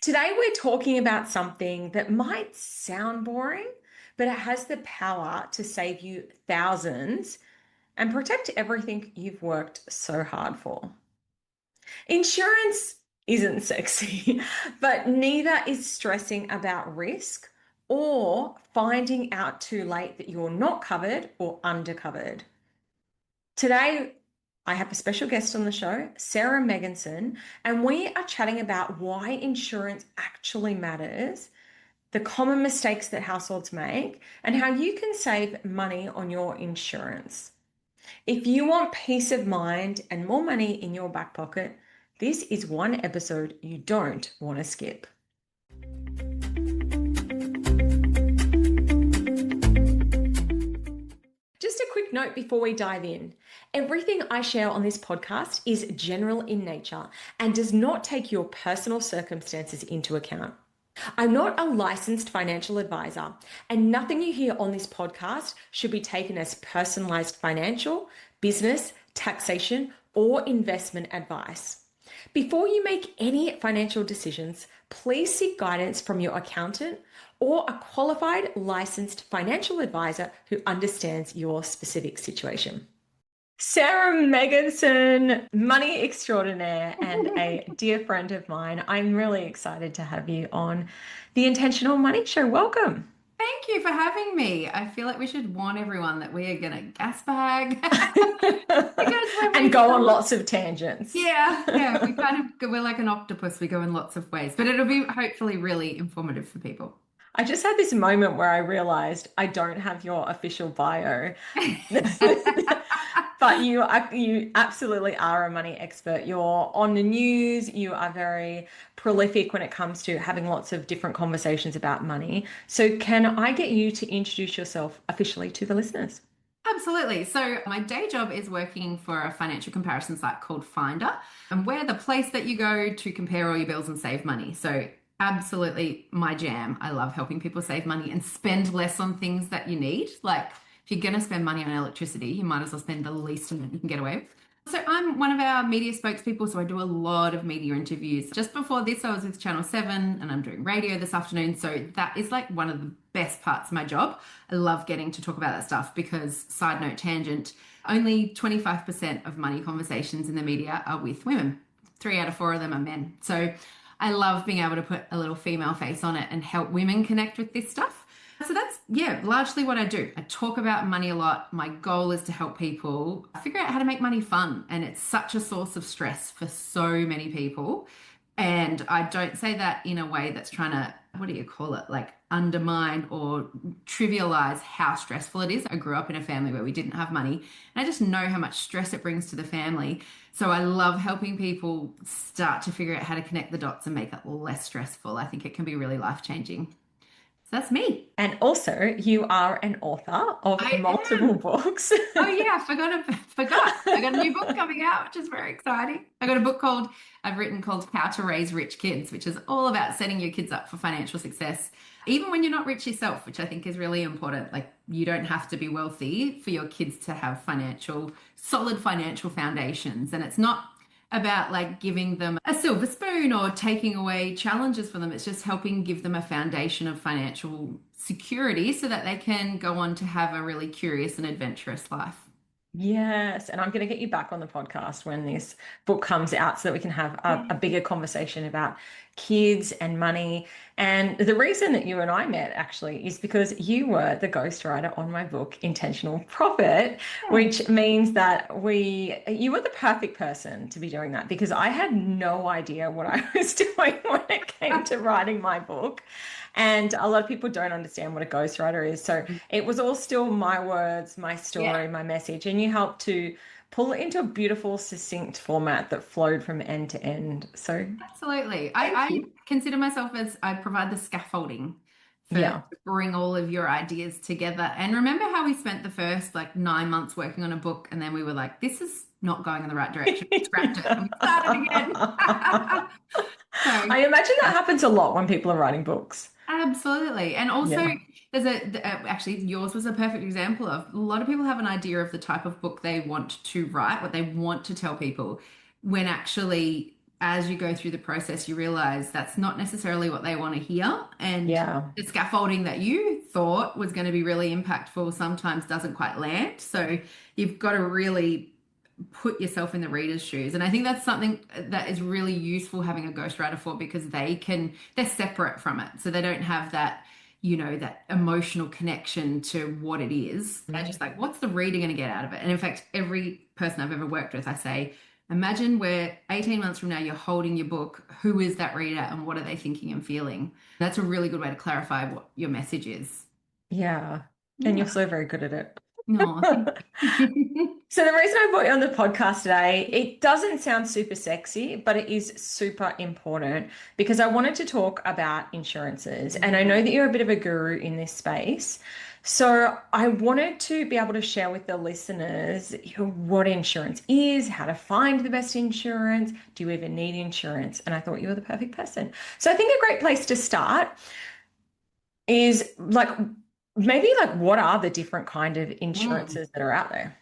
Today, we're talking about something that might sound boring, but it has the power to save you thousands and protect everything you've worked so hard for. Insurance isn't sexy, but neither is stressing about risk or finding out too late that you're not covered or undercovered. Today, I have a special guest on the show, Sarah Megginson, and we are chatting about why insurance actually matters, the common mistakes that households make, and how you can save money on your insurance. If you want peace of mind and more money in your back pocket, this is one episode you don't want to skip. Just a quick note before we dive in. Everything I share on this podcast is general in nature and does not take your personal circumstances into account. I'm not a licensed financial advisor, and nothing you hear on this podcast should be taken as personalized financial, business, taxation, or investment advice. Before you make any financial decisions, please seek guidance from your accountant or a qualified licensed financial advisor who understands your specific situation. Sarah Megginson, money extraordinaire and a dear friend of mine. I'm really excited to have you on the Intentional Money Show. Welcome. Thank you for having me. I feel like we should warn everyone that we are going to gas bag and go on lots of tangents. Yeah. We're like an octopus. We go in lots of ways, but it'll be hopefully really informative for people. I just had this moment where I realized I don't have your official bio. But you absolutely are a money expert. You're on the news. You are very prolific when it comes to having lots of different conversations about money. So can I get you to introduce yourself officially to the listeners? Absolutely. So my day job is working for a financial comparison site called Finder, and we're the place that you go to compare all your bills and save money. So absolutely my jam. I love helping people save money and spend less on things that you need. Like, if you're going to spend money on electricity, you might as well spend the least amount you can get away with. So I'm one of our media spokespeople, so I do a lot of media interviews. Just before this, I was with Channel 7 and I'm doing radio this afternoon. So that is like one of the best parts of my job. I love getting to talk about that stuff because, side note tangent, only 25% of money conversations in the media are with women. 3 out of 4 of them are men. So I love being able to put a little female face on it and help women connect with this stuff. So that's, largely what I do. I talk about money a lot. My goal is to help people figure out how to make money fun. And it's such a source of stress for so many people. And I don't say that in a way that's trying to, what do you call it? Like undermine or trivialize how stressful it is. I grew up in a family where we didn't have money, and I just know how much stress it brings to the family. So I love helping people start to figure out how to connect the dots and make it less stressful. I think it can be really life-changing. That's me. And also, you are an author of multiple books. Oh yeah, I forgot. I got a new book coming out, which is very exciting. I got a book I've written called How to Raise Rich Kids, which is all about setting your kids up for financial success, even when you're not rich yourself, which I think is really important. Like, you don't have to be wealthy for your kids to have solid financial foundations. And it's not about like giving them a silver spoon or taking away challenges for them. It's just helping give them a foundation of financial security so that they can go on to have a really curious and adventurous life. Yes, and I'm going to get you back on the podcast when this book comes out so that we can have a bigger conversation about kids and money. And the reason that you and I met actually is because you were the ghostwriter on my book, Intentional Profit, which means that you were the perfect person to be doing that, because I had no idea what I was doing when it came to writing my book. And a lot of people don't understand what a ghostwriter is. So it was all still my words, my story, my message. And you helped to pull it into a beautiful, succinct format that flowed from end to end. So absolutely. I consider myself as I provide the scaffolding to bring all of your ideas together. And remember how we spent the first 9 months working on a book, and then we were like, this is not going in the right direction. We scrapped it and we started again. I imagine that happens a lot when people are writing books. Absolutely. And also there's actually yours was a perfect example of, a lot of people have an idea of the type of book they want to write, what they want to tell people, when actually as you go through the process, you realize that's not necessarily what they want to hear. And Yeah. the scaffolding that you thought was going to be really impactful sometimes doesn't quite land. So you've got to really put yourself in the reader's shoes. And I think that's something that is really useful having a ghostwriter for, because they're separate from it. So they don't have that, that emotional connection to what it is. They're just like, what's the reader going to get out of it? And in fact, every person I've ever worked with, I say, imagine where 18 months from now you're holding your book. Who is that reader and what are they thinking and feeling? That's a really good way to clarify what your message is. Yeah. And you're Yeah. so very good at it. No, thank you. So the reason I brought you on the podcast today, it doesn't sound super sexy, but it is super important because I wanted to talk about insurances. And I know that you're a bit of a guru in this space. So I wanted to be able to share with the listeners what insurance is, how to find the best insurance, do you even need insurance? And I thought you were the perfect person. So I think a great place to start is like maybe like what are the different kind of Mm. insurances that are out there?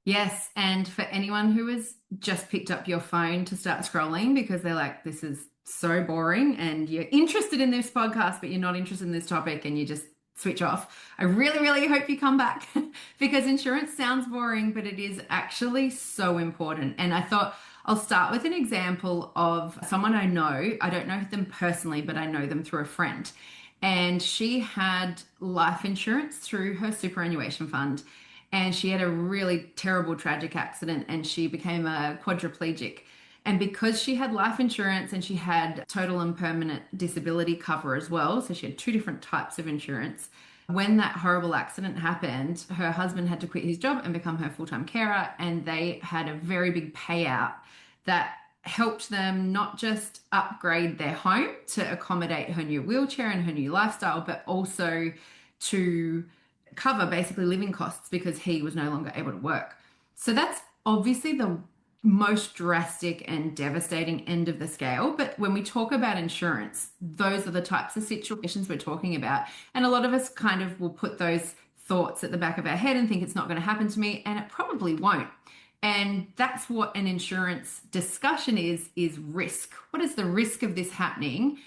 Yes, and for anyone who has just picked up your phone to start scrolling because they're like, this is so boring, and you're interested in this podcast, but you're not interested in this topic, and you just switch off, I really, really hope you come back because insurance sounds boring, but it is actually so important. And I thought I'll start with an example of someone I know. I don't know them personally, but I know them through a friend. And she had life insurance through her superannuation fund, and she had a really terrible tragic accident and she became a quadriplegic. And because she had life insurance and she had total and permanent disability cover as well, so she had two different types of insurance. When that horrible accident happened, her husband had to quit his job and become her full-time carer, and they had a very big payout that helped them not just upgrade their home to accommodate her new wheelchair and her new lifestyle, but also to cover basically living costs because he was no longer able to work. So that's obviously the most drastic and devastating end of the scale. But when we talk about insurance, those are the types of situations we're talking about. And a lot of us kind of will put those thoughts at the back of our head and think it's not going to happen to me, and it probably won't. And that's what an insurance discussion is risk. What is the risk of this happening?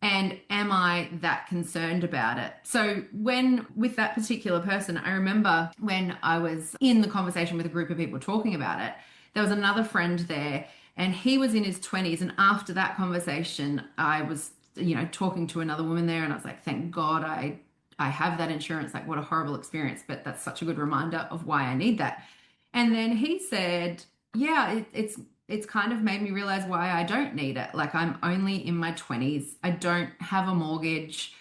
And am I that concerned about it? So, when with that particular person, I remember when I was in the conversation with a group of people talking about it, there was another friend there, and he was in his 20s. And after that conversation, I was, talking to another woman there, and I was like, thank God I have that insurance. Like, what a horrible experience, but that's such a good reminder of why I need that. And then he said, yeah, it's kind of made me realize why I don't need it. Like, I'm only in my 20s. I don't have a mortgage.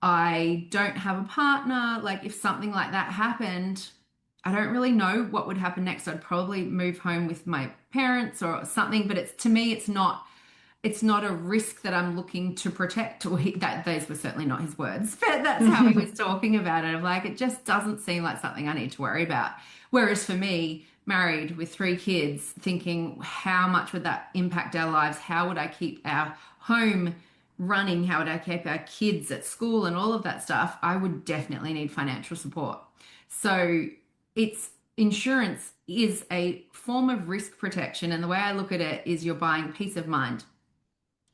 I don't have a partner. Like, if something like that happened, I don't really know what would happen next. I'd probably move home with my parents or something, but it's to me, it's not a risk that I'm looking to protect. Or that those were certainly not his words, but that's how he was talking about it. Of like, it just doesn't seem like something I need to worry about. Whereas for me, married with three kids, thinking how much would that impact our lives? How would I keep our home running? How would I keep our kids at school and all of that stuff? I would definitely need financial support. So it's insurance is a form of risk protection. And the way I look at it is you're buying peace of mind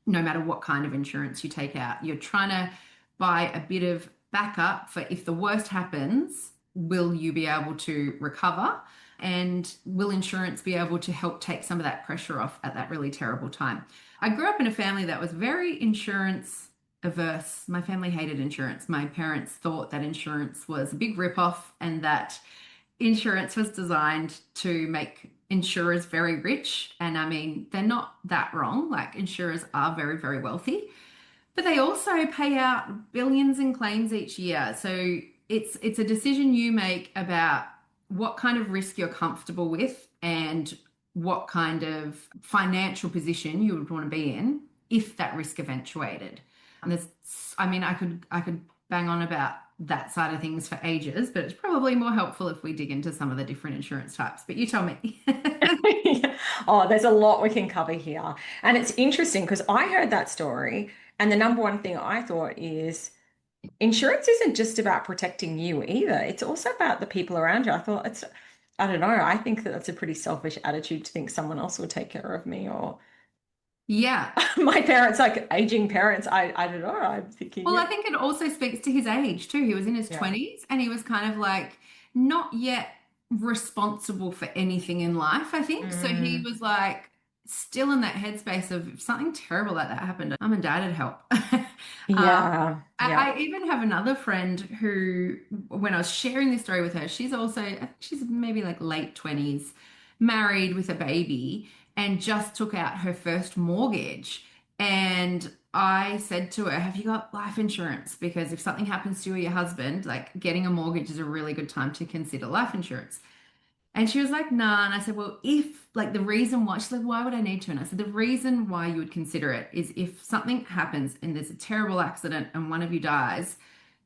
no matter what kind of insurance you take out. You're trying to buy a bit of backup for if the worst happens, will you be able to recover? And will insurance be able to help take some of that pressure off at that really terrible time? I grew up in a family that was very insurance averse. My family hated insurance. My parents thought that insurance was a big ripoff and that insurance was designed to make insurers very rich. And I mean, they're not that wrong. Like, insurers are very, very wealthy, but they also pay out billions in claims each year. So it's a decision you make about what kind of risk you're comfortable with and what kind of financial position you would want to be in if that risk eventuated. And I mean, I could bang on about that side of things for ages, but it's probably more helpful if we dig into some of the different insurance types. But you tell me. Oh, there's a lot we can cover here. And it's interesting because I heard that story, and the number one thing I thought is insurance isn't just about protecting you either. It's also about the people around you. I don't know, I think that that's a pretty selfish attitude to think someone else will take care of me or. Yeah. My parents, like aging parents, I don't know. I'm thinking, Well, I yeah, think it also speaks to his age too. He was in his yeah. 20s and he was kind of like not yet responsible for anything in life, I think. So he Mm, was like still in that headspace of if something terrible like that happened, mum and dad would help. Um, yeah, yeah. I even have another friend who, when I was sharing this story with her, she's also, I think she's maybe like late 20s, married with a baby, and just took out her first mortgage. And I said to her, have you got life insurance? Because if something happens to you or your husband, like getting a mortgage is a really good time to consider life insurance. And she was like, nah. And I said, well, if like the reason why, she's like, why would I need to? And I said, the reason why you would consider it is if something happens and there's a terrible accident and one of you dies,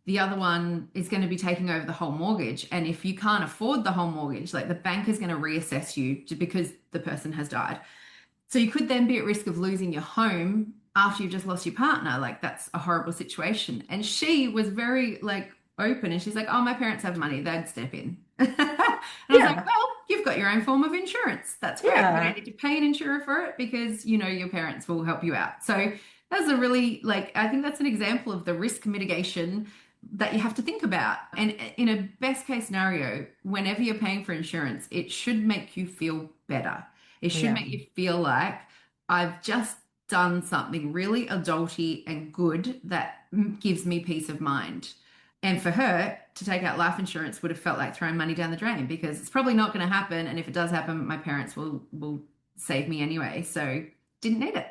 the other one is going to be taking over the whole mortgage. And if you can't afford the whole mortgage, like the bank is going to reassess you because the person has died. So you could then be at risk of losing your home after you've just lost your partner. Like that's a horrible situation. And she was very like open and she's like, oh, my parents have money, they'd step in. And I was like, Yeah, well, you've got your own form of insurance. That's great. You don't yeah. need to pay an insurer for it because you know your parents will help you out. So that's a really like I think that's an example of the risk mitigation that you have to think about. And in a best case scenario, whenever you're paying for insurance, it should make you feel better. It should Yeah. make you feel like I've just done something really adulty and good that gives me peace of mind. And for her to take out life insurance would have felt like throwing money down the drain because it's probably not going to happen. And if it does happen, my parents will save me anyway. So didn't need it.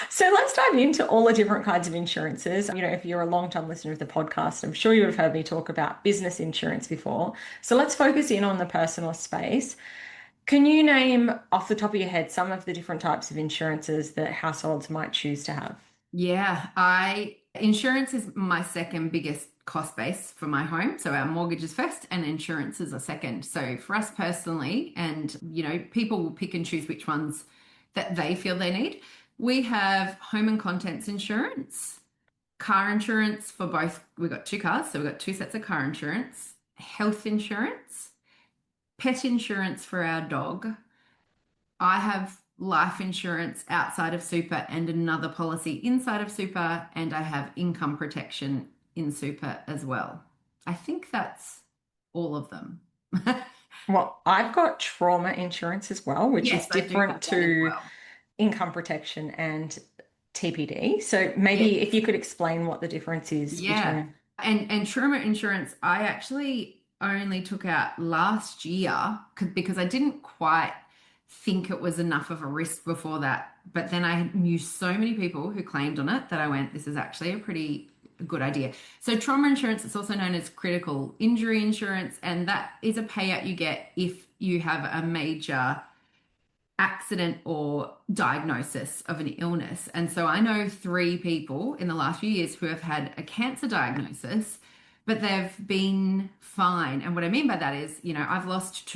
So let's dive into all the different kinds of insurances. You know, if you're a long-time listener of the podcast, I'm sure you would have heard me talk about business insurance before. So let's focus in on the personal space. Can you name off the top of your head some of the different types of insurances that households might choose to have? Yeah, I insurance is my second biggest cost base for my home. So our mortgage is first and insurance is a second. So for us personally, and you know, people will pick and choose which ones that they feel they need. We have home and contents insurance, car insurance for both. We've got two cars, so we've got two sets of car insurance, health insurance, pet insurance for our dog. I have life insurance outside of super and another policy inside of super, and I have income protection in super as well. I think that's all of them. Well, I've got trauma insurance as well, which is Yes, I do different have that as to well. income protection and TPD. So Yes. maybe if you could explain what the difference is Yeah. between. And trauma insurance, I actually only took out last year because I didn't quite think it was enough of a risk before that. But then I knew so many people who claimed on it that I went, this is actually a pretty good idea. So trauma insurance, it's also known as critical injury insurance, and that is a payout you get if you have a major accident or diagnosis of an illness. And so I know three people in the last few years who have had a cancer diagnosis, but they've been fine. And what I mean by that is, you know, I've lost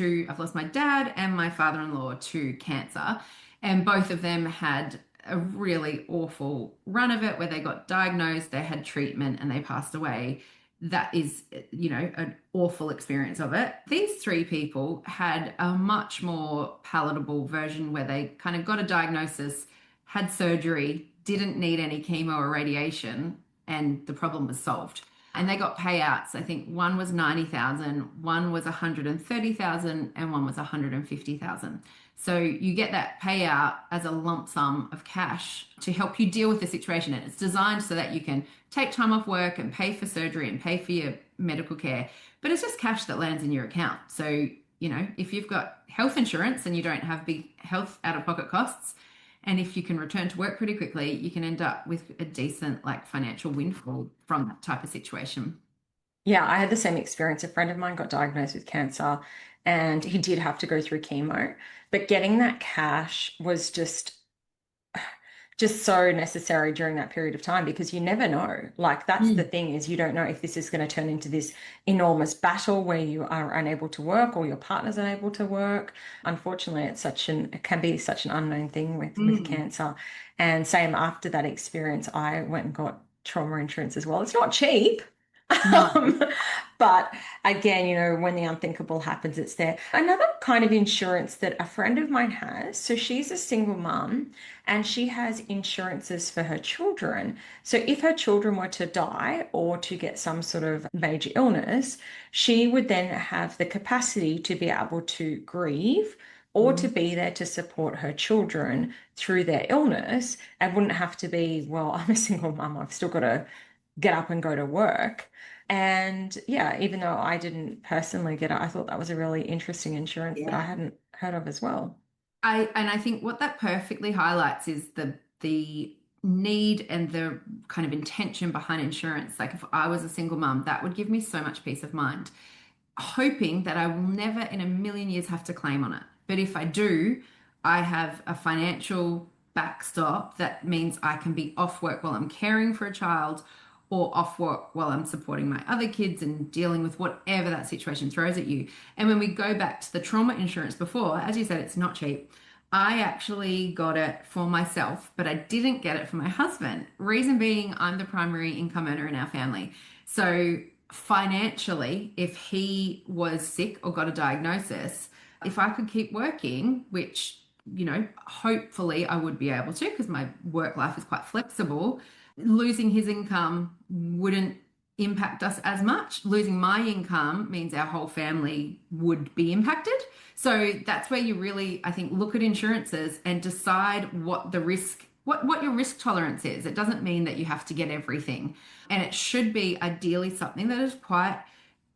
my dad and my father-in-law to cancer, and both of them had a really awful run of it where they got diagnosed, they had treatment, and they passed away. That is, you know, an awful experience of it. These three people had a much more palatable version where they kind of got a diagnosis, had surgery, didn't need any chemo or radiation, and the problem was solved. And they got payouts. I think one was 90,000, one was 130,000, and one was 150,000. So you get that payout as a lump sum of cash to help you deal with the situation. And it's designed so that you can take time off work and pay for surgery and pay for your medical care. But it's just cash that lands in your account. So, you know, if you've got health insurance and you don't have big health out of pocket costs, and if you can return to work pretty quickly, you can end up with a decent like financial windfall from that type of situation. Yeah, I had the same experience. A friend of mine got diagnosed with cancer and he did have to go through chemo, but getting that cash was just so necessary during that period of time because you never know. Like that's the Mm. thing is you don't know if this is going to turn into this enormous battle where you are unable to work or your partner's unable to work. Unfortunately, it can be such an unknown thing with Mm. cancer. And same after that experience, I went and got trauma insurance as well. It's not cheap. No. Um, but again, when the unthinkable happens, it's there. Another kind of insurance that a friend of mine has, so she's a single mum and she has insurances for her children. So if her children were to die or to get some sort of major illness, she would then have the capacity to be able to grieve or to Mm. be there to support her children through their illness and wouldn't have to be, well, I'm a single mum, I've still got to get up and go to work. And yeah, even though I didn't personally get it, I thought that was a really interesting insurance that I Yeah. hadn't heard of as well. I think what that perfectly highlights is the need and the kind of intention behind insurance. Like if I was a single mum, that would give me so much peace of mind, hoping that I will never in a million years have to claim on it. But if I do, I have a financial backstop that means I can be off work while I'm caring for a child or off work while I'm supporting my other kids and dealing with whatever that situation throws at you. And when we go back to the trauma insurance before, as you said, it's not cheap. I actually got it for myself, but I didn't get it for my husband. Reason being, I'm the primary income earner in our family. So financially, if he was sick or got a diagnosis, if I could keep working, which, hopefully I would be able to because my work life is quite flexible, losing his income wouldn't impact us as much. Losing my income means our whole family would be impacted. So that's where you really, I think, look at insurances and decide what the risk, what your risk tolerance is. It doesn't mean that you have to get everything. And it should be ideally something that is quite,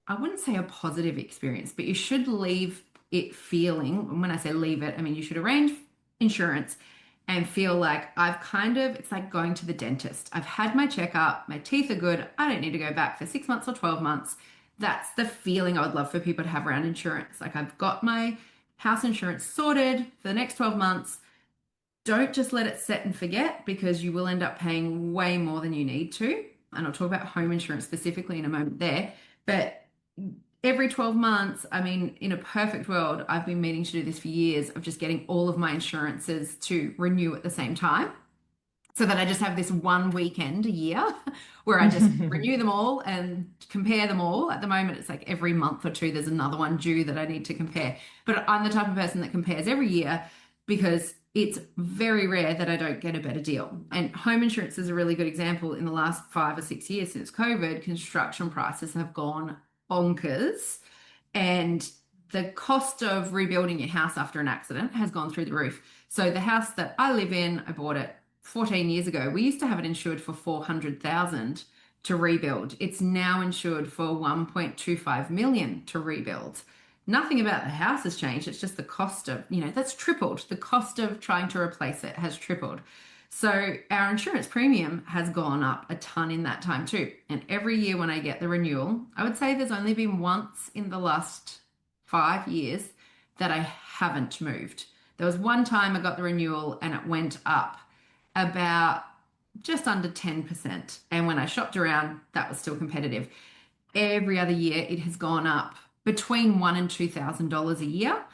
I wouldn't say a positive experience, but you should leave it feeling, and when I say leave it, I mean you should arrange insurance and feel like it's like going to the dentist. I've had my checkup, my teeth are good, I don't need to go back for 6 months or 12 months. That's the feeling I would love for people to have around insurance. Like I've got my house insurance sorted for the next 12 months. Don't just let it set and forget because you will end up paying way more than you need to. And I'll talk about home insurance specifically in a moment there. But every 12 months, I mean, in a perfect world, I've been meaning to do this for years of just getting all of my insurances to renew at the same time so that I just have this one weekend a year where I just renew them all and compare them all. At the moment, it's like every month or two, there's another one due that I need to compare. But I'm the type of person that compares every year because it's very rare that I don't get a better deal. And home insurance is a really good example. In the last 5 or 6 years since COVID, construction prices have gone bonkers. And the cost of rebuilding your house after an accident has gone through the roof. So the house that I live in, I bought it 14 years ago. We used to have it insured for 400,000 to rebuild. It's now insured for 1.25 million to rebuild. Nothing about the house has changed. It's just the cost of, that's tripled. The cost of trying to replace it has tripled. So our insurance premium has gone up a ton in that time too. And every year when I get the renewal, I would say there's only been once in the last 5 years that I haven't moved. There was one time I got the renewal and it went up about just under 10%. And when I shopped around, that was still competitive. Every other year it has gone up between $1,000 and $2,000 a year.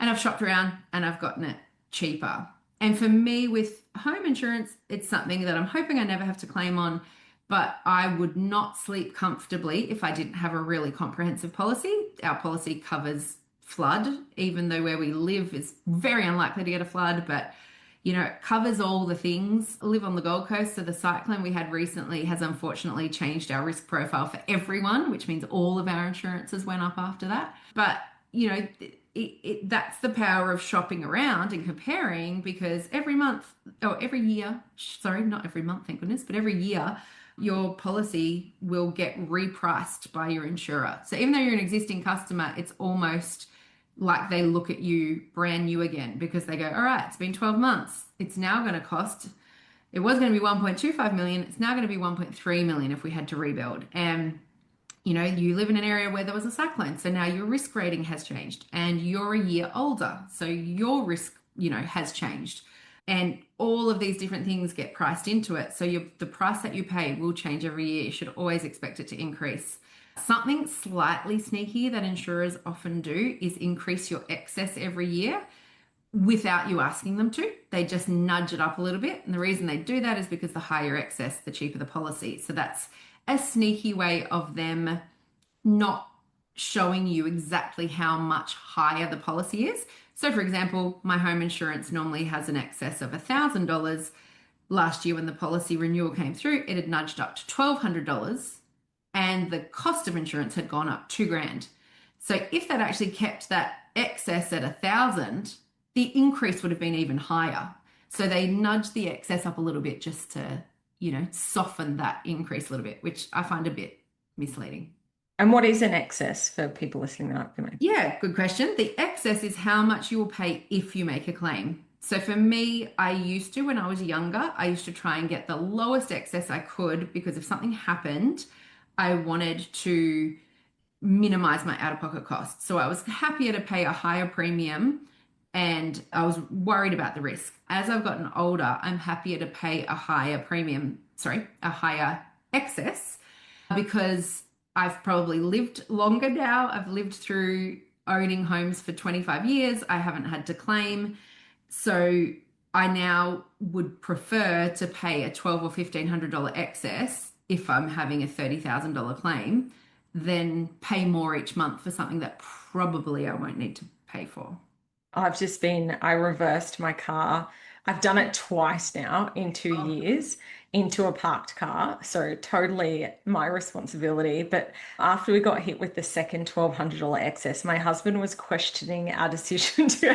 And I've shopped around and I've gotten it cheaper. And for me, with home insurance, it's something that I'm hoping I never have to claim on, but I would not sleep comfortably if I didn't have a really comprehensive policy. Our policy covers flood, even though where we live is very unlikely to get a flood, but it covers all the things. I live on the Gold Coast, so the cyclone we had recently has unfortunately changed our risk profile for everyone, which means all of our insurances went up after that. But, that's the power of shopping around and comparing because every month or every year, sorry, not every month, thank goodness, but every year, your policy will get repriced by your insurer. So even though you're an existing customer, it's almost like they look at you brand new again because they go, all right, it's been 12 months. It's now going to cost, it was going to be 1.25 million. It's now going to be 1.3 million if we had to rebuild. And, you live in an area where there was a cyclone. So now your risk rating has changed and you're a year older. So your risk, has changed. And all of these different things get priced into it. So the price that you pay will change every year. You should always expect it to increase. Something slightly sneaky that insurers often do is increase your excess every year without you asking them to. They just nudge it up a little bit. And the reason they do that is because the higher excess, the cheaper the policy. So that's a sneaky way of them not showing you exactly how much higher the policy is. So, for example, my home insurance normally has an excess of $1,000. Last year, when the policy renewal came through, it had nudged up to $1,200, and the cost of insurance had gone up 2 grand. So, if that actually kept that excess at 1,000, the increase would have been even higher. So, they nudged the excess up a little bit just to, soften that increase a little bit, which I find a bit misleading. And what is an excess for people listening that up? Yeah, good question. The excess is how much you will pay if you make a claim. So for me, I used to, when I was younger, I used to try and get the lowest excess I could because if something happened, I wanted to minimize my out-of-pocket costs. So I was happier to pay a higher premium and I was worried about the risk. As I've gotten older, I'm happier to pay a higher premium, sorry, a higher excess because I've probably lived longer now. I've lived through owning homes for 25 years. I haven't had to claim. So I now would prefer to pay a $1,200 or $1,500 excess if I'm having a $30,000 claim than pay more each month for something that probably I won't need to pay for. I reversed my car. I've done it twice now in 2 years into a parked car. So totally my responsibility. But after we got hit with the second $1,200 excess, my husband was questioning our decision to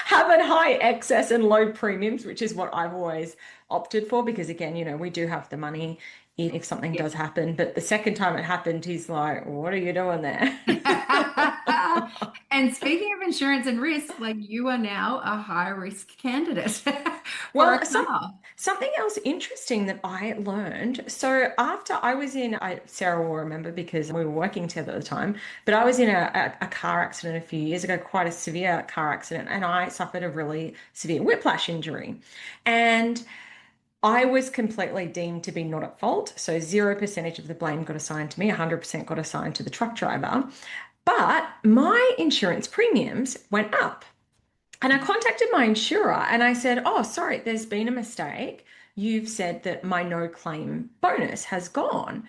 have a high excess and low premiums, which is what I've always opted for because again, we do have the money if something Yeah. does happen. But the second time it happened, he's like, "What are you doing there?" And speaking of insurance and risk, like you are now a high risk candidate for a Well, car. something else interesting that I learned. So after I was Sarah will remember because we were working together at the time, but I was in a car accident a few years ago, quite a severe car accident, and I suffered a really severe whiplash injury. And I was completely deemed to be not at fault. So 0% of the blame got assigned to me, 100% got assigned to the truck driver. But my insurance premiums went up. And I contacted my insurer and I said, "Oh, sorry, there's been a mistake. You've said that my no claim bonus has gone."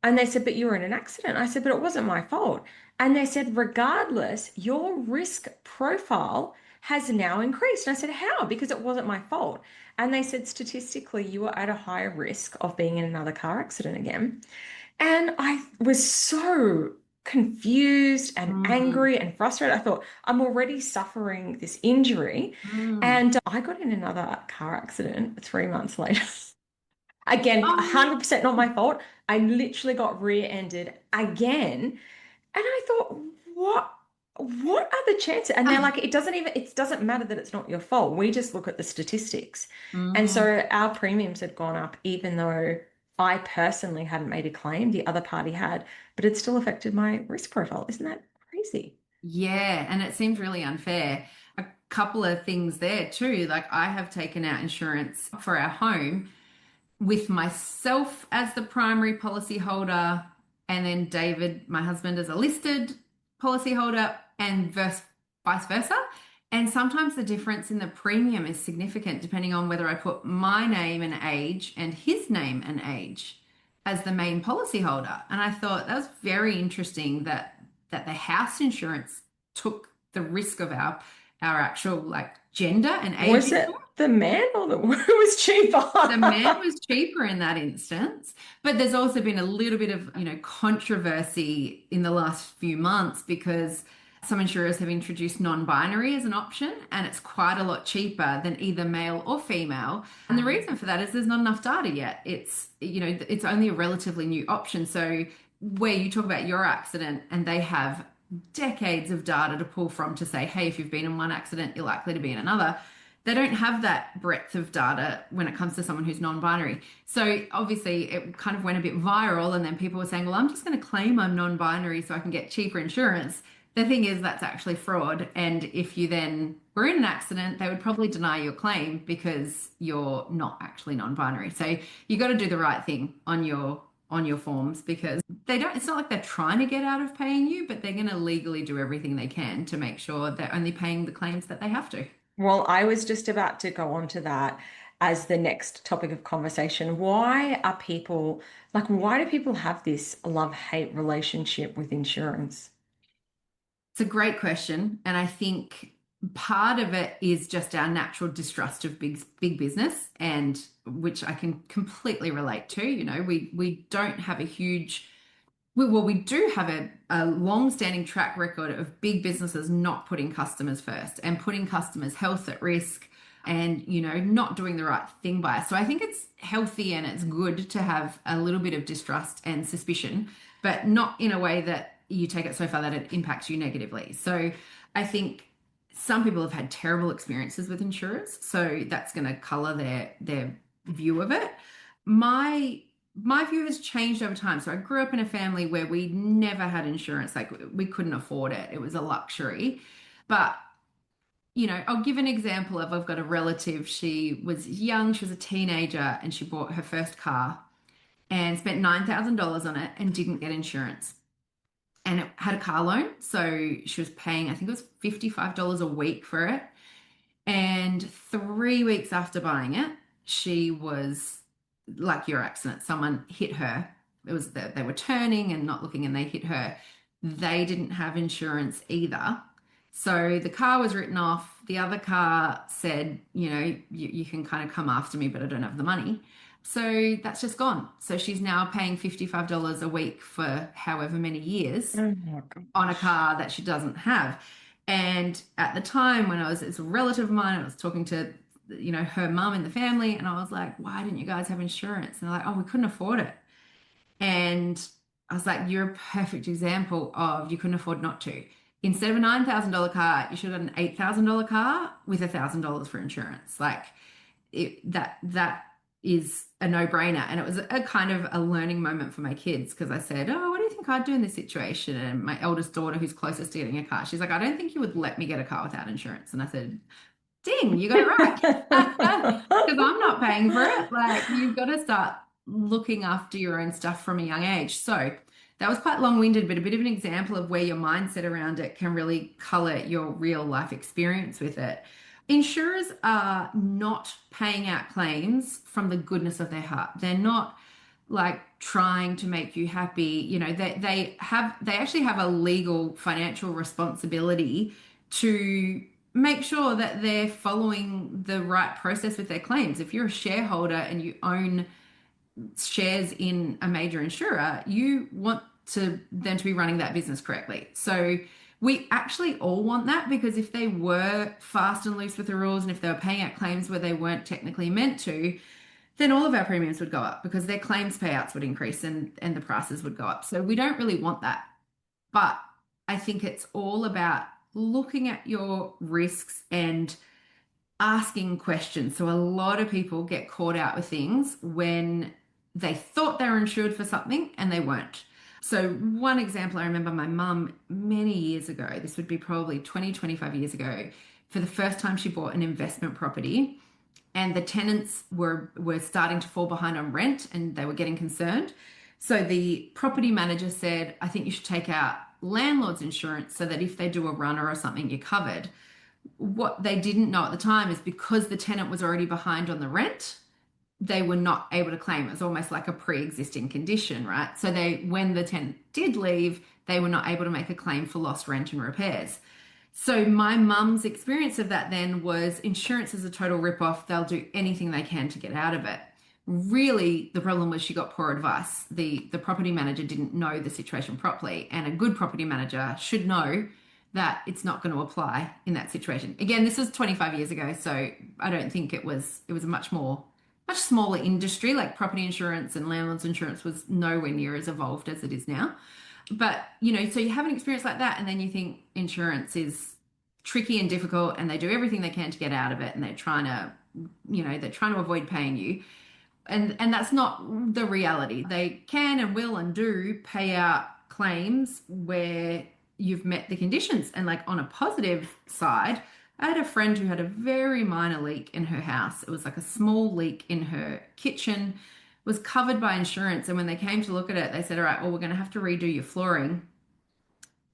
And they said, "But you were in an accident." I said, "But it wasn't my fault." And they said, "Regardless, your risk profile has now increased." And I said, "How?" Because it wasn't my fault. And they said, "Statistically, you are at a higher risk of being in another car accident again." And I was so confused and Mm, angry and frustrated. I thought, I'm already suffering this injury. mm. And I got in another car accident 3 months later. Again, Oh, 100% not my fault. I literally got rear-ended again. And I thought, what? What are the chances? And they're no. like, it doesn't matter that it's not your fault. We just look at the statistics. And Mm. so our premiums had gone up, even though I personally hadn't made a claim, the other party had, but it still affected my risk profile. Isn't that crazy? Yeah, and it seems really unfair. A couple of things there too. Like I have taken out insurance for our home with myself as the primary policy holder, and then David, my husband, as a listed policy holder, and vice versa. And sometimes the difference in the premium is significant depending on whether I put my name and age and his name and age as the main policy holder. And I thought that was very interesting that the house insurance took the risk of our actual like gender and age Was into it the man or the who was cheaper? the man was cheaper in that instance, but there's also been a little bit of, controversy in the last few months because some insurers have introduced non-binary as an option, and it's quite a lot cheaper than either male or female. And the reason for that is there's not enough data yet. It's only a relatively new option. So where you talk about your accident and they have decades of data to pull from to say, hey, if you've been in one accident, you're likely to be in another. They don't have that breadth of data when it comes to someone who's non-binary. So obviously it kind of went a bit viral and then people were saying, well, I'm just going to claim I'm non-binary so I can get cheaper insurance. The thing is that's actually fraud. And if you then were in an accident, they would probably deny your claim because you're not actually non-binary. So you got to do the right thing on your forms because it's not like they're trying to get out of paying you, but they're going to legally do everything they can to make sure they're only paying the claims that they have to. Well, I was just about to go on to that. as the next topic of conversation. Why do people have this love-hate relationship with insurance? It's a great question. And I think part of it is just our natural distrust of big business, and which I can completely relate to. We don't have a huge we do have a long-standing track record of big businesses not putting customers first and putting customers' health at risk and, not doing the right thing by us. So I think it's healthy and it's good to have a little bit of distrust and suspicion, but not in a way that you take it so far that it impacts you negatively. So I think some people have had terrible experiences with insurers, so that's going to color their view of it. My view has changed over time. So I grew up in a family where we never had insurance. Like we couldn't afford it. It was a luxury. But, I'll give an example of I've got a relative. She was young, she was a teenager, and she bought her first car and spent $9,000 on it and didn't get insurance. And it had a car loan. So she was paying, I think it was $55 a week for it. And 3 weeks after buying it, she was like your accident. Someone hit her. It was that they were turning and not looking and they hit her. They didn't have insurance either. So the car was written off. The other car said, you can kind of come after me, but I don't have the money. So that's just gone. So she's now paying $55 a week for however many years Oh my on a gosh. car that she doesn't have. And at the time when it's a relative of mine, I was talking to, her mum in the family, and I was like, why didn't you guys have insurance? And they're like, oh, we couldn't afford it. And I was like, you're a perfect example of you couldn't afford not to. Instead of a $9,000 car, you should have an $8,000 car with $1,000 for insurance. Like that is a no-brainer. And it was a kind of a learning moment for my kids because I said, oh, what do you think I'd do in this situation? And my eldest daughter, who's closest to getting a car, she's like, I don't think you would let me get a car without insurance. And I said, ding, you got it right. Because I'm not paying for it. Like, you've got to start looking after your own stuff from a young age. So that was quite long-winded, but a bit of an example of where your mindset around it can really color your real life experience with it. Insurers are not paying out claims from the goodness of their heart. They're not like trying to make you happy. They actually have a legal financial responsibility to make sure that they're following the right process with their claims. If you're a shareholder and you own shares in a major insurer, you want them to be running that business correctly. So we actually all want that, because if they were fast and loose with the rules and if they were paying out claims where they weren't technically meant to, then all of our premiums would go up because their claims payouts would increase and the prices would go up. So we don't really want that. But I think it's all about looking at your risks and asking questions. So a lot of people get caught out with things when they thought they were insured for something and they weren't. So one example, I remember my mum many years ago, this would be probably 20, 25 years ago, for the first time she bought an investment property and the tenants were starting to fall behind on rent and they were getting concerned. So the property manager said, I think you should take out landlord's insurance so that if they do a runner or something, you're covered. What they didn't know at the time is because the tenant was already behind on the rent, they were not able to claim. It was almost like a pre-existing condition, right? So when the tenant did leave, they were not able to make a claim for lost rent and repairs. So my mum's experience of that then was insurance is a total rip-off. They'll do anything they can to get out of it. Really, the problem was she got poor advice. The property manager didn't know the situation properly, and a good property manager should know that it's not going to apply in that situation. Again, this was 25 years ago, so I don't think it was a much smaller industry. Like property insurance and landlord's insurance was nowhere near as evolved as it is now. But, so you have an experience like that and then you think insurance is tricky and difficult and they do everything they can to get out of it and they're trying to avoid paying you. And that's not the reality. They can and will and do pay out claims where you've met the conditions. And like on a positive side, I had a friend who had a very minor leak in her house. It was like a small leak in her kitchen, was covered by insurance. And when they came to look at it, they said, all right, well, we're going to have to redo your flooring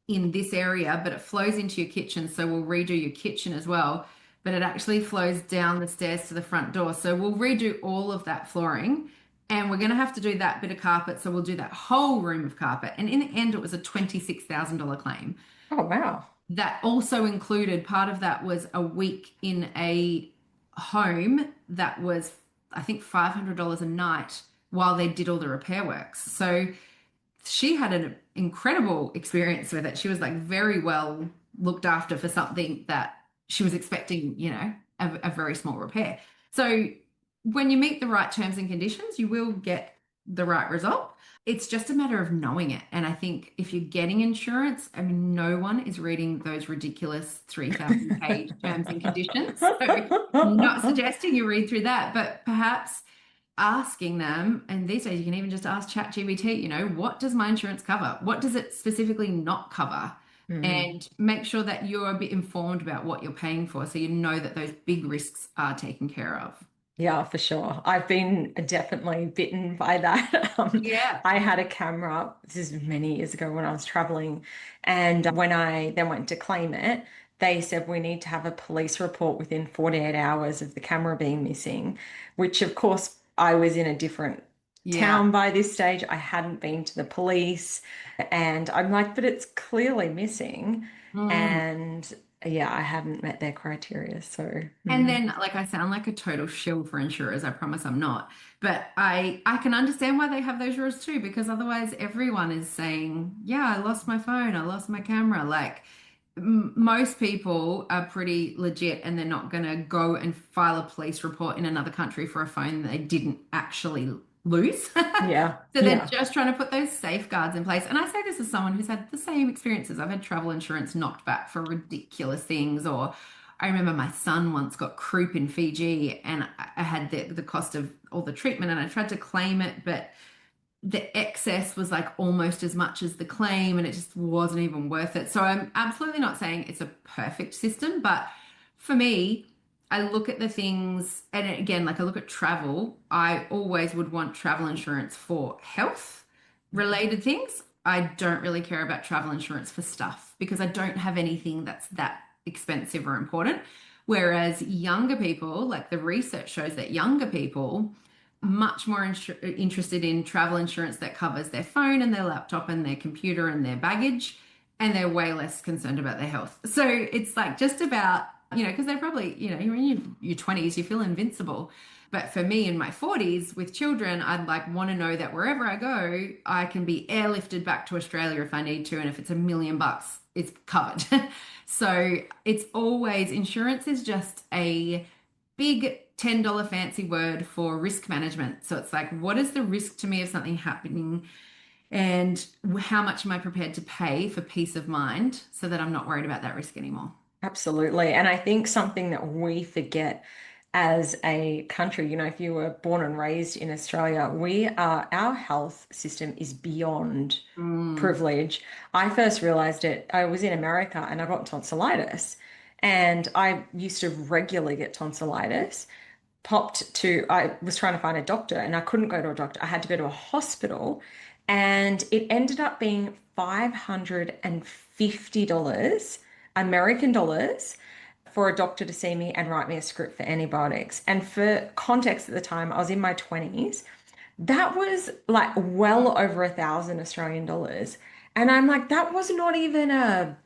in this area, but it flows into your kitchen. So we'll redo your kitchen as well. but it actually flows down the stairs to the front door. So we'll redo all of that flooring. And we're going to have to do that bit of carpet. So we'll do that whole room of carpet. And in the end, it was a $26,000 claim. Oh, wow. That also included part of that was a week in a home that was, I think, $500 a night while they did all the repair works. So she had an incredible experience with it. She was like very well looked after for something that she was expecting, a very small repair. So when you meet the right terms and conditions, you will get the right result. It's just a matter of knowing it. And I think if you're getting insurance, I mean, no one is reading those ridiculous 3,000-page terms and conditions. So I'm not suggesting you read through that, but perhaps asking them, and these days you can even just ask ChatGPT, what does my insurance cover? What does it specifically not cover? Mm. And make sure that you're a bit informed about what you're paying for so you know that those big risks are taken care of. Yeah, for sure. I've been definitely bitten by that. Yeah. I had a camera, this is many years ago when I was traveling, and when I then went to claim it, they said we need to have a police report within 48 hours of the camera being missing, which of course I was in a different Yeah. town by this stage. I hadn't been to the police, and I'm like, but it's clearly missing. Mm. And yeah, I hadn't met their criteria. So, And then, like, I sound like a total shill for insurers. I promise I'm not. But I can understand why they have those rules too, because otherwise everyone is saying, yeah, I lost my phone, I lost my camera. Like, most people are pretty legit and they're not going to go and file a police report in another country for a phone they didn't actually lose. yeah, So they're yeah. just trying to put those safeguards in place. And I say this as someone who's had the same experiences. I've had travel insurance knocked back for ridiculous things. Or I remember my son once got croup in Fiji and I had the cost of all the treatment and I tried to claim it, but the excess was like almost as much as the claim and it just wasn't even worth it. So I'm absolutely not saying it's a perfect system, but for me, I look at the things, and again, like I look at travel, I always would want travel insurance for health related things. I don't really care about travel insurance for stuff because I don't have anything that's that expensive or important. Whereas younger people, like the research shows that younger people much more interested in travel insurance that covers their phone and their laptop and their computer and their baggage, and they're way less concerned about their health. So it's like just about, because they're probably, you're in your 20s, you feel invincible. But for me in my 40s with children, I'd like want to know that wherever I go, I can be airlifted back to Australia if I need to. And if it's $1 million, it's covered. So it's always insurance is just a big $10 fancy word for risk management. So it's like, what is the risk to me of something happening? And how much am I prepared to pay for peace of mind so that I'm not worried about that risk anymore? Absolutely. And I think something that we forget as a country, if you were born and raised in Australia, our health system is beyond Mm. privilege. I first realized it, I was in America and I got tonsillitis. And I used to regularly get tonsillitis. I was trying to find a doctor and I couldn't go to a doctor. I had to go to a hospital and it ended up being $550 American dollars for a doctor to see me and write me a script for antibiotics. And for context at the time, I was in my 20s. That was like well over 1,000 Australian dollars. And I'm like, that was not even a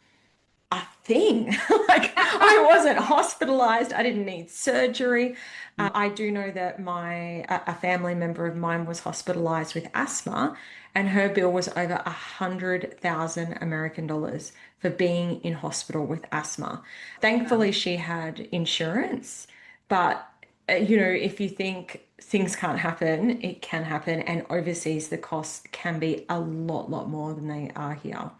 thing. Like I wasn't hospitalized. I didn't need surgery. I do know that a family member of mine was hospitalized with asthma, and her bill was over 100,000 American dollars for being in hospital with asthma. Thankfully, she had insurance, but if you think things can't happen, it can happen, and overseas the costs can be a lot more than they are here.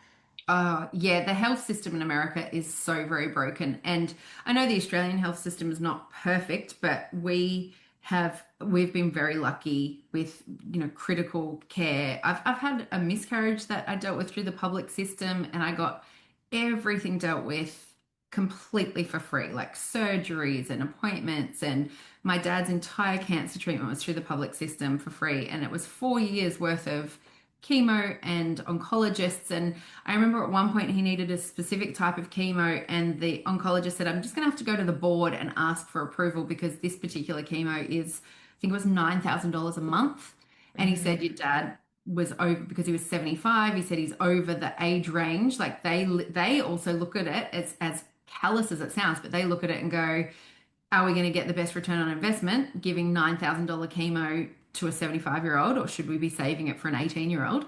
Yeah, the health system in America is so very broken. And I know the Australian health system is not perfect, but we've been very lucky with, critical care. I've had a miscarriage that I dealt with through the public system, and I got everything dealt with completely for free, like surgeries and appointments. And my dad's entire cancer treatment was through the public system for free. And it was 4 years worth of chemo and oncologists. And I remember at one point he needed a specific type of chemo, and the oncologist said, I'm just going to have to go to the board and ask for approval because this particular chemo is, I think it was $9,000 a month. And he said, your dad was over because he was 75. He said he's over the age range. Like they also look at it as callous as it sounds, but they look at it and go, are we going to get the best return on investment giving $9,000 chemo to a 75-year-old, or should we be saving it for an 18-year-old?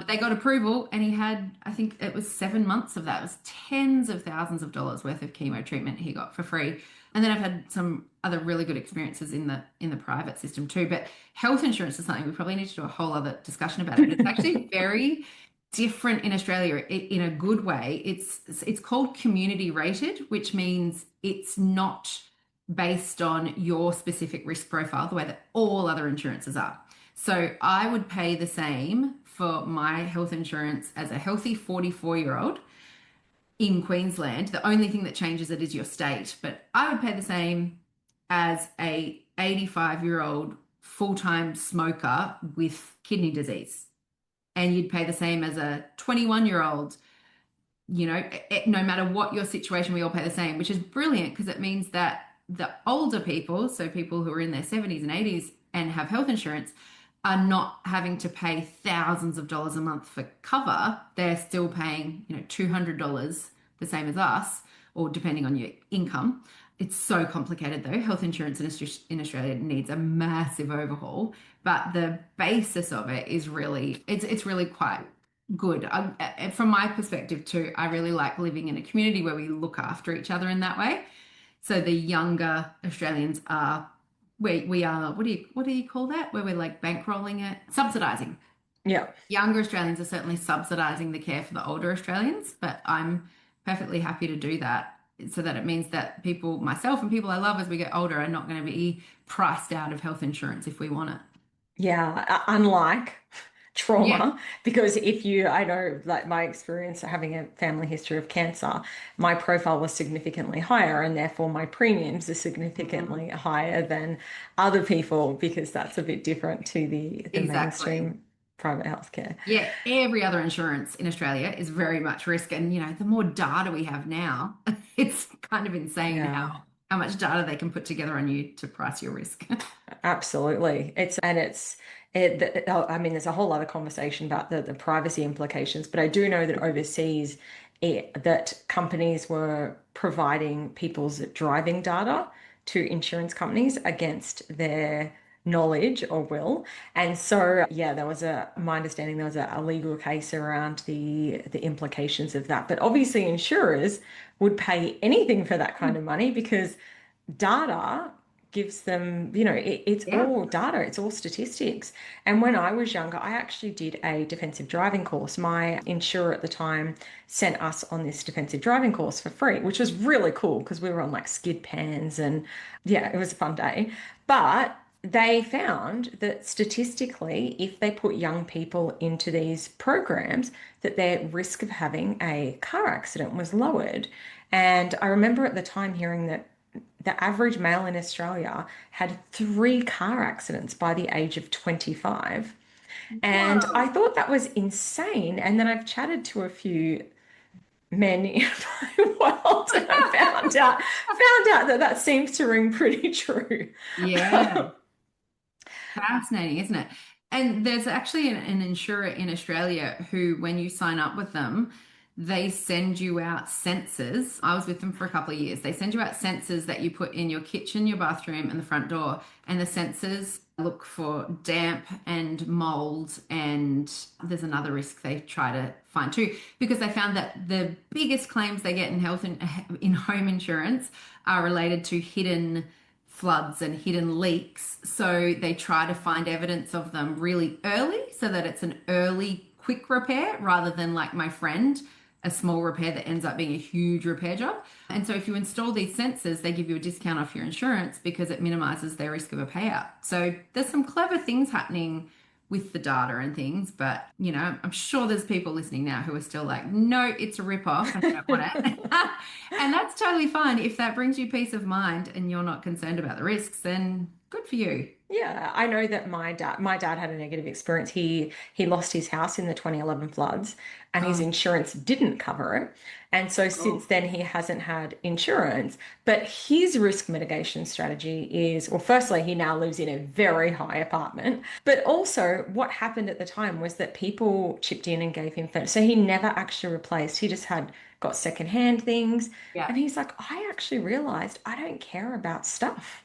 They got approval, and he had, I think it was 7 months of that. It was tens of thousands of dollars worth of chemo treatment he got for free. And then I've had some other really good experiences in the private system too. But health insurance is something we probably need to do a whole other discussion about it. It's actually very different in Australia in a good way. It's called community rated, which means it's not based on your specific risk profile the way that all other insurances are. So I would pay the same for my health insurance as a healthy 44-year-old in Queensland. The only thing that changes it is your state, but I would pay the same as a 85-year-old full-time smoker with kidney disease. And you'd pay the same as a 21-year-old. No matter what your situation, we all pay the same, which is brilliant because it means that the older people, so people who are in their 70s and 80s and have health insurance, are not having to pay thousands of dollars a month for cover. They're still paying, $200, the same as us, or depending on your income. It's so complicated though. Health insurance in Australia needs a massive overhaul, but the basis of it is really, it's really quite good. From my perspective too, I really like living in a community where we look after each other in that way. So the younger Australians are, we are, what do you call that? Where we're like bankrolling it, subsidizing. Yeah. Younger Australians are certainly subsidizing the care for the older Australians, but I'm perfectly happy to do that so that it means that people, myself and people I love as we get older, are not going to be priced out of health insurance if we want it. Yeah, unlike Yeah. trauma, because I know, like my experience having a family history of cancer, my profile was significantly higher, and therefore my premiums are significantly higher than other people because that's a bit different to the Exactly. mainstream private healthcare. Yeah, every other insurance in Australia is very much risk. And, the more data we have now, it's kind of insane Yeah. how much data they can put together on you to price your risk. Absolutely. I mean, there's a whole other conversation about the privacy implications, but I do know that overseas, that companies were providing people's driving data to insurance companies against their knowledge or will. And so, yeah, my understanding, there was a legal case around the implications of that. But obviously, insurers would pay anything for that kind of money because data gives them, it's Yeah. all data, it's all statistics. And when I was younger, I actually did a defensive driving course. My insurer at the time sent us on this defensive driving course for free, which was really cool because we were on like skid pans, and yeah, it was a fun day. But they found that statistically, if they put young people into these programs, that their risk of having a car accident was lowered. And I remember at the time hearing that the average male in Australia had 3 car accidents by the age of 25. And I Whoa. thought that was insane. And then I've chatted to a few men in my world, and I found out that that seems to ring pretty true. Yeah. Fascinating, isn't it? And there's actually an insurer in Australia who, when you sign up with them, they send you out sensors. I was with them for a couple of years. They send you out sensors that you put in your kitchen, your bathroom, and the front door. And the sensors look for damp and mold. And there's another risk they try to find too, because they found that the biggest claims they get in health and in home insurance are related to hidden floods and hidden leaks. So they try to find evidence of them really early so that it's an early, quick repair rather than, like my friend, a small repair that ends up being a huge repair job. And so if you install these sensors, they give you a discount off your insurance because it minimizes their risk of a payout. So there's some clever things happening with the data and things, but I'm sure there's people listening now who are still like, no, it's a rip-off and I don't want it. And that's totally fine. If that brings you peace of mind and you're not concerned about the risks, then good for you. Yeah, I know that my dad had a negative experience. He lost his house in the 2011 floods and his Oh, insurance didn't cover it. And so since oh, then he hasn't had insurance. But his risk mitigation strategy is, well, firstly, he now lives in a very high apartment. But also what happened at the time was that people chipped in and gave him furniture. So he never actually replaced. He just had got secondhand things. yeah, And he's like, I actually realized I don't care about stuff.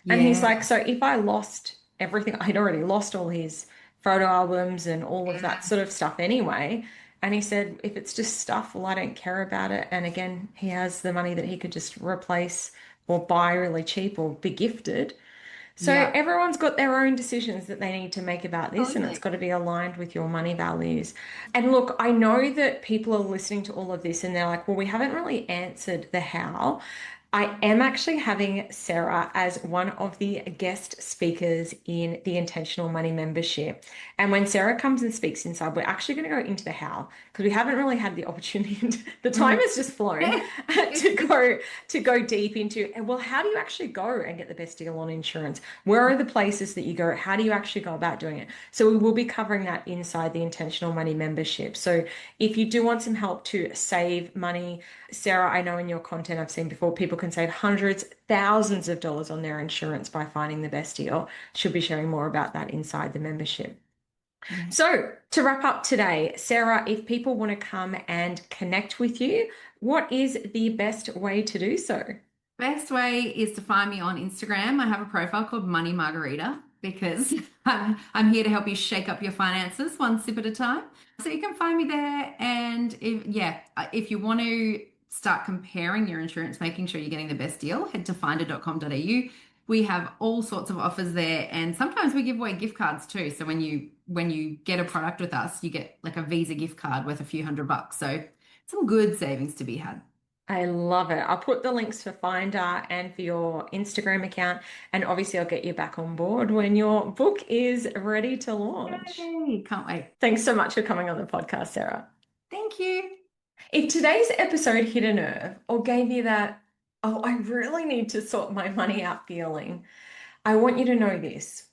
And he's yeah, like, so if I lost everything, I'd already lost all his photo albums and all of that yeah, sort of stuff anyway. And he said, if it's just stuff, well, I don't care about it. And again, he has the money that he could just replace or buy really cheap or be gifted. So yeah, everyone's got their own decisions that they need to make about this, and it's absolutely. got to be aligned with your money values. And look, I know that people are listening to all of this and they're like, well, we haven't really answered the how. I am actually having Sarah as one of the guest speakers in the Intentional Money membership. And when Sarah comes and speaks inside, we're actually going to go into the how because we haven't really had the opportunity. The time Mm. has just flown to go deep into, well, how do you actually go and get the best deal on insurance? Where are the places that you go? How do you actually go about doing it? So we will be covering that inside the Intentional Money membership. So if you do want some help to save money, Sarah, I know in your content I've seen before, people can save hundreds, thousands of dollars on their insurance by finding the best deal. She'll be sharing more about that inside the membership. Yeah. So, to wrap up today, Sarah, if people want to come and connect with you, what is the best way to do so? Best way is to find me on Instagram. I have a profile called Money Margarita because I'm here to help you shake up your finances one sip at a time. So you can find me there. And if you want to start comparing your insurance, making sure you're getting the best deal, head to finder.com.au. We have all sorts of offers there, and sometimes we give away gift cards too. So when you get a product with us, you get like a Visa gift card worth a few $100. So some good savings to be had. I love it. I'll put the links for Finder and for your Instagram account, and obviously I'll get you back on board when your book is ready to launch. Yay! Can't wait. Thanks so much for coming on the podcast, Sarah. Thank you. If today's episode hit a nerve or gave you that, oh, I really need to sort my money out feeling, I want you to know this.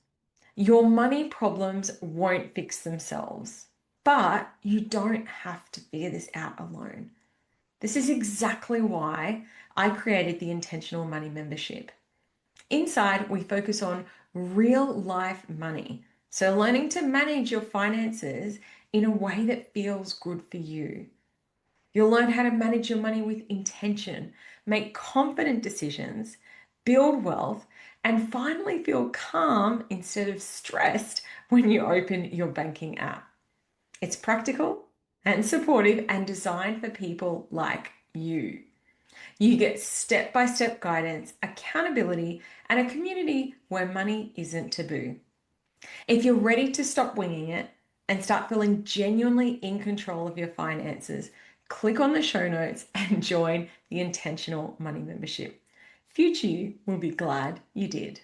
Your money problems won't fix themselves, but you don't have to figure this out alone. This is exactly why I created the Intentional Money membership. Inside, we focus on real life money. So, learning to manage your finances in a way that feels good for you. You'll learn how to manage your money with intention, make confident decisions, build wealth, and finally feel calm instead of stressed when you open your banking app. It's practical and supportive and designed for people like you. You get step by step guidance, accountability, and a community where money isn't taboo. If you're ready to stop winging it and start feeling genuinely in control of your finances, click on the show notes and join the Intentional Money membership. Future you will be glad you did.